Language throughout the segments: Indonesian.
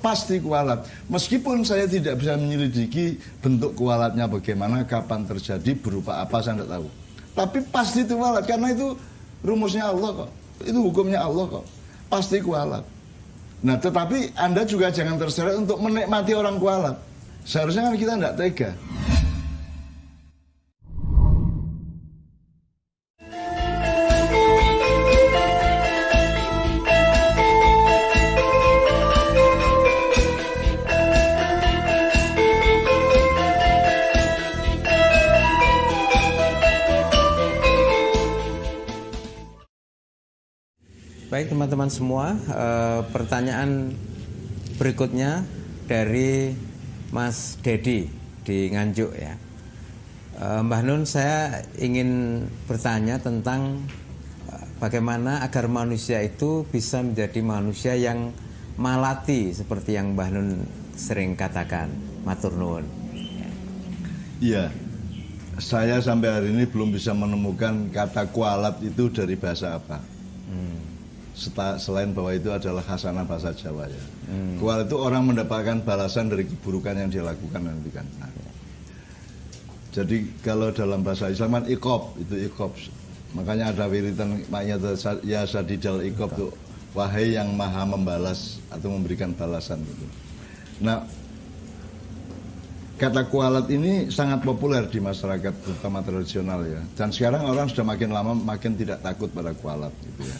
pasti kualat. Meskipun saya tidak bisa menyelidiki bentuk kualatnya bagaimana, kapan terjadi, berupa apa, saya tidak tahu. Tapi pasti itu kualat, karena itu rumusnya Allah kok. Itu hukumnya Allah kok. Pasti kualat. Nah, tetapi Anda juga jangan terseret untuk menikmati orang kualat. Seharusnya kan kita tidak tega. Baik teman-teman semua, pertanyaan berikutnya dari Mas Dedi di Nganjuk ya. Mbah Nun, saya ingin bertanya tentang bagaimana agar manusia itu bisa menjadi manusia yang malati seperti yang Mbah Nun sering katakan. Matur nuwun. Iya, saya sampai hari ini belum bisa menemukan kata kualat itu dari bahasa apa. Selain bahwa itu adalah khasanah bahasa Jawa ya. Kualat itu orang mendapatkan balasan dari keburukan yang dia lakukan nanti kan. Nah, jadi kalau dalam bahasa Islam kan iqab, itu iqab. Makanya ada wiritan ya sadidal iqab tuh, wahai yang maha membalas atau memberikan balasan gitu. Nah, kata kualat ini sangat populer di masyarakat terutama tradisional ya. Dan sekarang orang sudah makin lama makin tidak takut pada kualat gitu ya.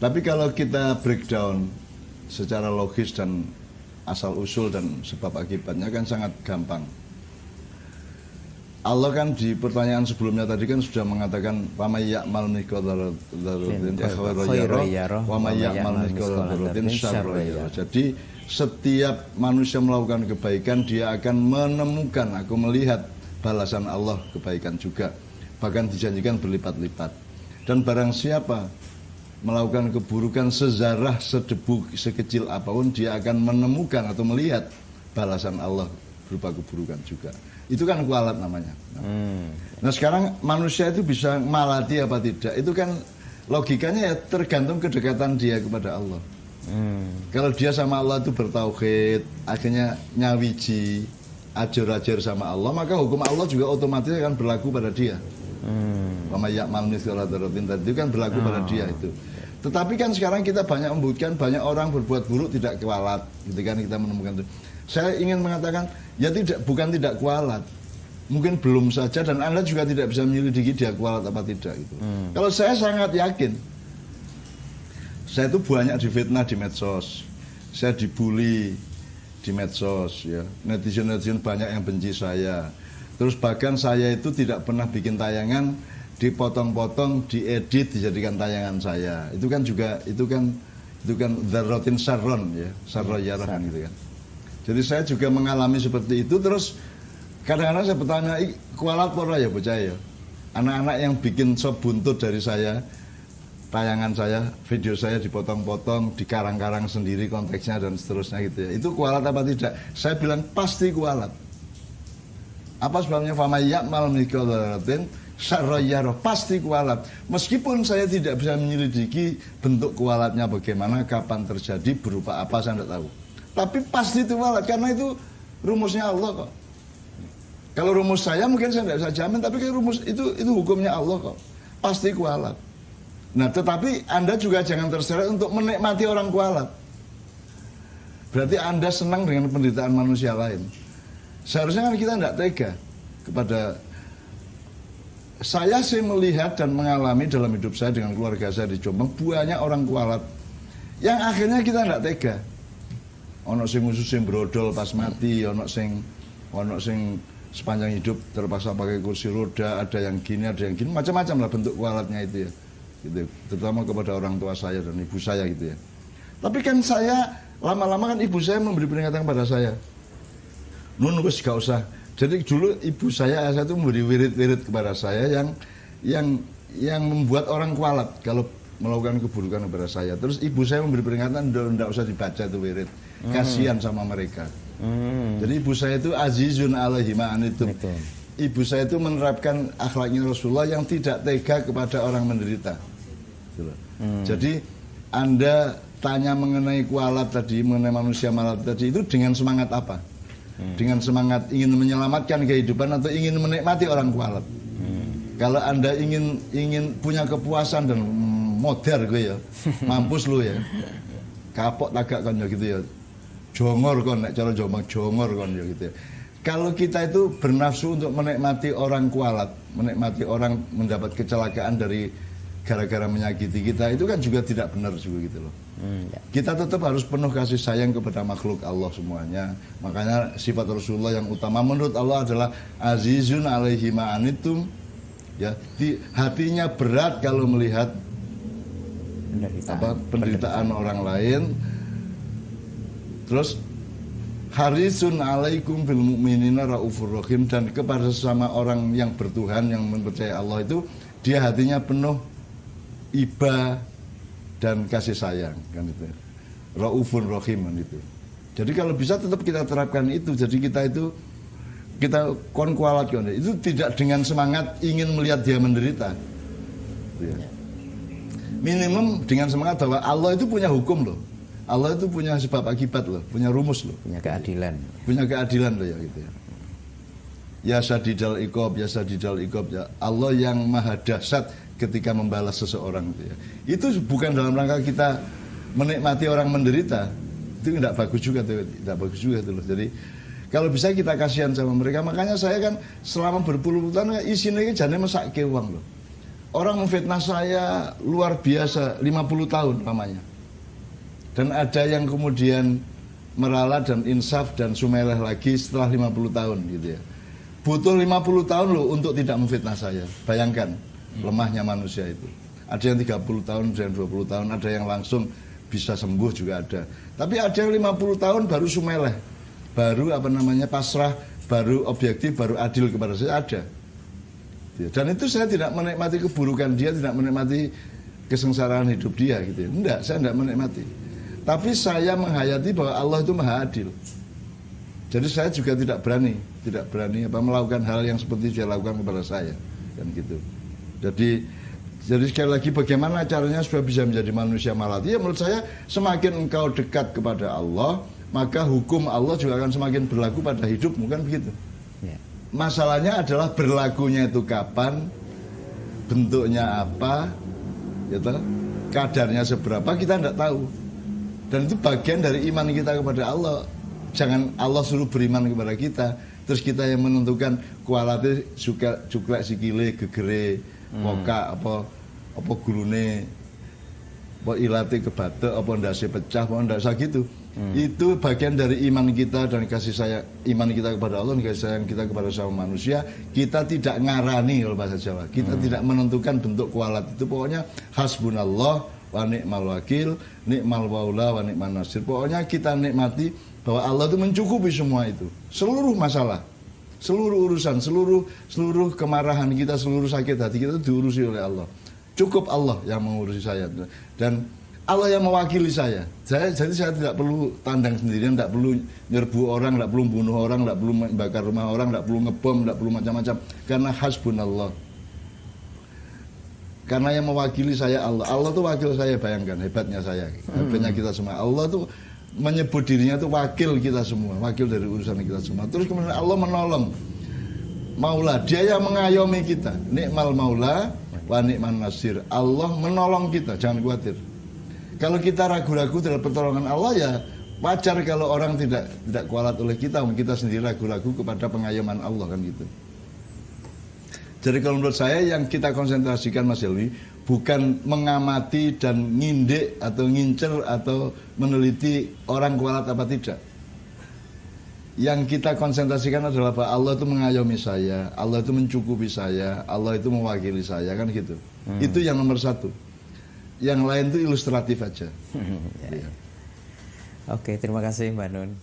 Tapi kalau kita breakdown secara logis dan asal usul dan sebab akibatnya kan sangat gampang. Allah kan di pertanyaan sebelumnya tadi kan sudah mengatakan wa may ya'mal mithqala dzarratin khairan yarah wa may ya'mal mithqala dzarratin syarran yarah. Jadi setiap manusia melakukan kebaikan, dia akan menemukan, aku melihat balasan Allah kebaikan juga. Bahkan dijanjikan berlipat-lipat. Dan barang siapa melakukan keburukan sezarah, sedebu, sekecil apapun, dia akan menemukan atau melihat balasan Allah berupa keburukan juga. Itu kan kualat namanya. Nah sekarang manusia itu bisa malati apa tidak, itu kan logikanya ya tergantung kedekatan dia kepada Allah. Kalau dia sama Allah itu bertauhid, akhirnya nyawiji, ajar-ajar sama Allah, maka hukum Allah juga otomatis akan berlaku pada dia. Wa may ya'mal mithqala dzarratin tadi itu kan berlaku pada dia itu. Tetapi kan sekarang kita banyak membuktikan banyak orang berbuat buruk tidak kualat, gitu kan, kita menemukan itu. Saya ingin mengatakan ya bukan tidak kualat, mungkin belum saja, dan Anda juga tidak bisa menyelidiki dia kualat apa tidak gitu. Kalau saya sangat yakin, saya itu banyak difitnah di medsos, saya dibully di medsos ya, netizen banyak yang benci saya. Terus bahkan saya itu tidak pernah bikin tayangan dipotong-potong, diedit, dijadikan tayangan saya. Itu kan dzarratin syarron ya, syarra yarah kan gitu kan. Jadi saya juga mengalami seperti itu. Terus kadang-kadang saya bertanya, kualat pora ya bocah ya. Anak-anak yang bikin sop buntut dari saya, tayangan saya, video saya dipotong-potong, dikarang-karang sendiri konteksnya dan seterusnya gitu ya. Itu kualat apa tidak? Saya bilang pasti kualat. Apa sebabnya? Famay ya'mal mithqala dzarratin syarran yarah, pasti kualat. Meskipun saya tidak bisa menyelidiki bentuk kualatnya bagaimana, kapan terjadi, berupa apa, saya tidak tahu. Tapi pasti itu kualat, karena itu rumusnya Allah kok. Kalau rumus saya mungkin saya tidak bisa jamin, tapi rumus itu hukumnya Allah kok. Pasti kualat. Nah, tetapi Anda juga jangan terseret untuk menikmati orang kualat. Berarti Anda senang dengan penderitaan manusia lain. Seharusnya kan kita tidak tega kepada. Saya sih melihat dan mengalami dalam hidup saya dengan keluarga saya di Jombang, banyak orang kualat yang akhirnya kita tidak tega. Ono sing khusus sing brodol pas mati, ono sing sepanjang hidup terpaksa pakai kursi roda, ada yang gini, macam-macam lah bentuk kualatnya itu ya. Gitu. Terutama kepada orang tua saya dan ibu saya gitu ya. Tapi kan saya lama-lama kan ibu saya memberi peringatan kepada saya. Nun wis gak usah. Jadi dulu ibu saya itu memberi wirid-wirid kepada saya yang membuat orang kualat kalau melakukan keburukan kepada saya. Terus ibu saya memberi peringatan, tidak usah dibaca itu wirid. Kasihan sama mereka. Jadi ibu saya itu azizun alaihi ma'anitum. Ibu saya itu menerapkan akhlaknya Rasulullah yang tidak tega kepada orang menderita. Jadi Anda tanya mengenai kualat tadi, mengenai manusia malat tadi, itu dengan semangat apa? Dengan semangat ingin menyelamatkan kehidupan atau ingin menikmati orang kualat. Kalau Anda ingin punya kepuasan dan modar gue ya, mampus lu ya, kapok tagak kan ya gitu ya, jongor kon, nek cara Jombang jongor kon ya gitu ya. Kalau kita itu bernafsu untuk menikmati orang kualat, menikmati orang mendapat kecelakaan dari gara-gara menyakiti kita, itu kan juga tidak benar juga gitu loh. Kita tetap harus penuh kasih sayang kepada makhluk Allah semuanya. Makanya sifat Rasulullah yang utama menurut Allah adalah azizun alaihi ma'anitum. Ya, hatinya berat kalau melihat penderitaan orang lain. Terus harisun alaikum bil mu'minina raufur rahim, dan kepada sesama orang yang bertuhan, yang mempercayai Allah itu dia hatinya penuh iba dan kasih sayang kan itu. Raufur rahim kan itu. Jadi kalau bisa tetap kita terapkan itu. Jadi kita kualat itu tidak dengan semangat ingin melihat dia menderita. Ya. Minimum dengan semangat bahwa Allah itu punya hukum loh. Allah itu punya sebab akibat loh, punya rumus loh. Punya keadilan. Punya keadilan loh ya gitu ya. Ya sadidal iqab, ya sadidal iqab ya. Allah yang maha dahsyat ketika membalas seseorang itu ya. Itu bukan dalam rangka kita menikmati orang menderita. Itu tidak bagus juga tuh, tidak bagus juga tuh loh. Jadi kalau bisa kita kasihan sama mereka. Makanya saya kan selama berpuluh-puluh tahun isinya jane mesake uang loh. Orang memfitnah saya luar biasa 50 tahun namanya. Dan ada yang kemudian meralat dan insaf dan sumeleh lagi setelah 50 tahun gitu ya. Butuh 50 tahun loh untuk tidak memfitnah saya. Bayangkan lemahnya manusia itu. Ada yang 30 tahun, ada yang 20 tahun, ada yang langsung bisa sembuh juga ada. Tapi ada yang 50 tahun baru sumeleh, baru pasrah, baru objektif, baru adil kepada saya, ada. Dan itu saya tidak menikmati keburukan dia, tidak menikmati kesengsaraan hidup dia gitu ya. Enggak, saya tidak menikmati. Tapi saya menghayati bahwa Allah itu maha adil. Jadi saya juga tidak berani melakukan hal yang seperti dia lakukan kepada saya, kan gitu. Jadi sekali lagi bagaimana caranya supaya bisa menjadi manusia malati? Ya menurut saya semakin engkau dekat kepada Allah, maka hukum Allah juga akan semakin berlaku pada hidupmu, kan begitu. Ya. Masalahnya adalah berlakunya itu kapan, bentuknya apa, gitu, kadarnya seberapa kita tidak tahu. Dan itu bagian dari iman kita kepada Allah. Jangan Allah suruh beriman kepada kita, terus kita yang menentukan kualate suka cuklek sikile gegere moka apa gurune apa ilate kebatek apa ndase pecah apa ndak usah gitu. Itu bagian dari iman kita dan kasih sayang iman kita kepada Allah dan kasih sayang kita kepada sama manusia. Kita tidak ngarani kalau bahasa Jawa. Kita tidak menentukan bentuk kualat itu. Pokoknya hasbunallah wa ni'mal wakil, ni'mal maula wa ni'man nasir. Pokoknya kita nikmati bahwa Allah itu mencukupi semua itu. Seluruh masalah, seluruh urusan, seluruh kemarahan kita, seluruh sakit hati kita itu diurusi oleh Allah. Cukup Allah yang mengurusi saya dan Allah yang mewakili saya. Jadi saya tidak perlu tandang sendirian, tidak perlu nyerbu orang, tidak perlu bunuh orang, tidak perlu membakar rumah orang, tidak perlu ngebom, tidak perlu macam-macam. Karena hasbunallah. Karena yang mewakili saya Allah. Allah itu wakil saya, bayangkan hebatnya saya. Hebatnya kita semua. Allah itu menyebut dirinya itu wakil kita semua, wakil dari urusan kita semua. Terus kemudian Allah menolong. Maula, dia yang mengayomi kita. Nikmal maula wa ni'man nasir. Allah menolong kita, jangan khawatir. Kalau kita ragu-ragu terhadap pertolongan Allah, ya wajar kalau orang tidak kualat oleh kita sendiri ragu-ragu kepada pengayoman Allah, kan gitu. Jadi kalau menurut saya yang kita konsentrasikan Mas Helmi bukan mengamati dan ngindik atau ngincer atau meneliti orang kualat apa tidak. Yang kita konsentrasikan adalah bahwa Allah itu mengayomi saya, Allah itu mencukupi saya, Allah itu mewakili saya, kan gitu. Itu yang nomor satu. Yang lain itu ilustratif aja. Oke, terima kasih Mbak Nun.